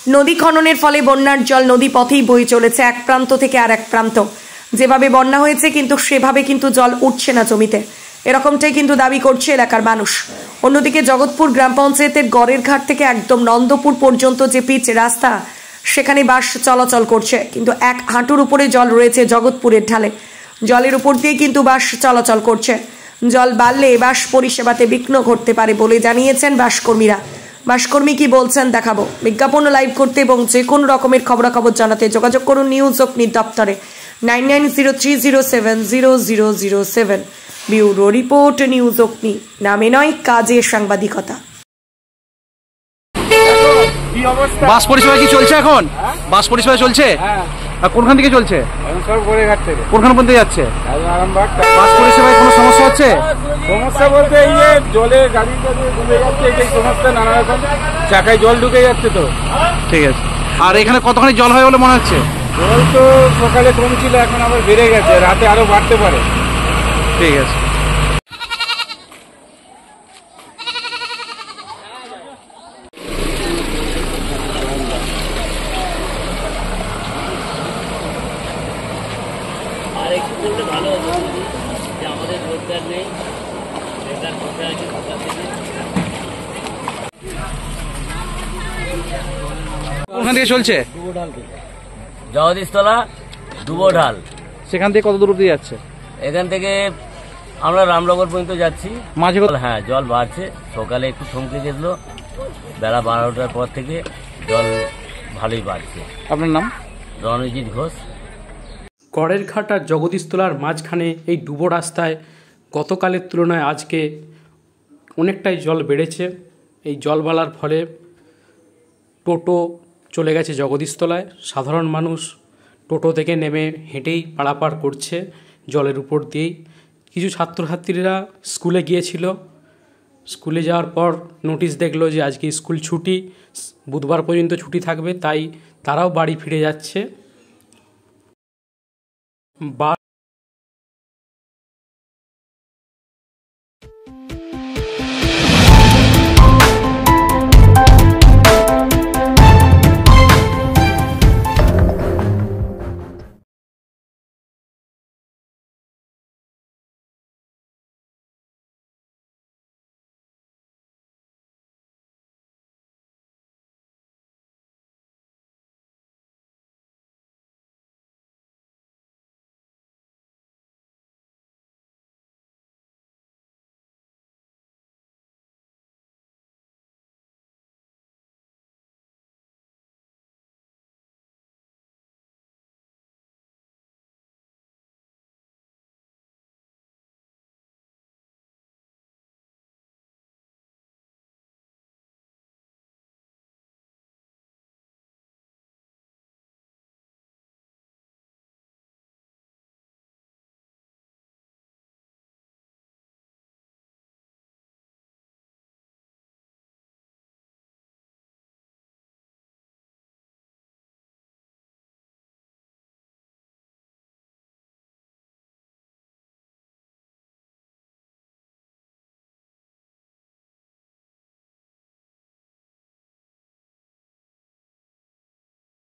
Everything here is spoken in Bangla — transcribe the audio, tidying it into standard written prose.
নদী খননের ফলে বন্যার জল নদী পথেই বয়ে চলেছে এক প্রান্ত থেকে আর এক প্রান্ত। যেভাবে বন্যা হয়েছে কিন্তু সেভাবে কিন্তু জল উঠছে না জমিতে, এরকমটাই কিন্তু দাবি করছে এলাকার মানুষ। অন্যদিকে জগৎপুর গ্রাম পঞ্চায়েতের গড়ের ঘাট থেকে একদম নন্দপুর পর্যন্ত যে পিচ রাস্তা, সেখানে বাস চলাচল করছে, কিন্তু এক হাঁটুর উপরে জল রয়েছে জগৎপুরের ঢালে। জলের উপর দিয়ে কিন্তু বাস চলাচল করছে। জল বাড়লে বাস পরিষেবাতে বিঘ্ন ঘটতে পারে বলে জানিয়েছেন বাসকর্মীরা। বাসকর্মী কি বলছেন দেখাবো। বিজ্ঞাপন লাইভ করতে এবং যে কোনো রকমের খবরাখবর জানাতে যোগাযোগ করুন নিউজ অগ্নি দপ্তরে 9903070007। ব্যুরো রিপোর্ট, নিউজ অগ্নি। নামে নয়, কাজে সাংবাদিকতা। বাস পরিষেবা কি চলছে এখন? বাস পরিষেবা চলছে? কোনখান থেকে চলছে? কোনখান পর্যন্ত যাচ্ছে বাস পরিষেবায়? কোনো সমস্যা হচ্ছে? সমস্যা বলতে এই যে জলে গাড়ি ডুবে যাচ্ছে, এই সমস্যা নানা রকম, চাকায় জল ঢুকে যাচ্ছে। তো ঠিক আছে। আর এখানে কতখানি জল হয় বলে মনে হচ্ছে? জল তো সকালে কম ছিল, এখন আবার বেড়ে গেছে, রাতে আরো বাড়তে পারে। ঠিক আছে। আর একটু করলে ভালো হতো, যে আমাদের রোজগার নেই, বেকার বসে আছে সরকার থেকে। কোনখান থেকে চলছে? জগদীশতলা দুবোঢাল। সেখান থেকে কত দূর অব্দি যাচ্ছে? এখান থেকে আমরা রামনগর পর্যন্ত যাচ্ছি। মাঝে হ্যাঁ, জল বাড়ছে। সকালে একটু থমকে গেছিল, বেলা 12টার পর থেকে জল ভালোই বাড়ছে। আপনার নাম? রণজিৎ ঘোষ। গড়ের ঘাট আর জগদীশতলার মাঝখানে এই ডুবো রাস্তায় গতকালের তুলনায় আজকে অনেকটাই জল বেড়েছে। এই জল বাড়ার ফলে টোটো চলে গেছে জগদীশতলায়। সাধারণ মানুষ টোটো থেকে নেমে হেঁটেই পারাপার করছে জলের উপর দিয়েই। কিছু ছাত্রছাত্রীরা স্কুলে গিয়েছিল, স্কুলে যাওয়ার পর নোটিশ দেখলো যে আজকে স্কুল ছুটি, বুধবার পর্যন্ত ছুটি থাকবে, তাই তারাও বাড়ি ফিরে যাচ্ছে।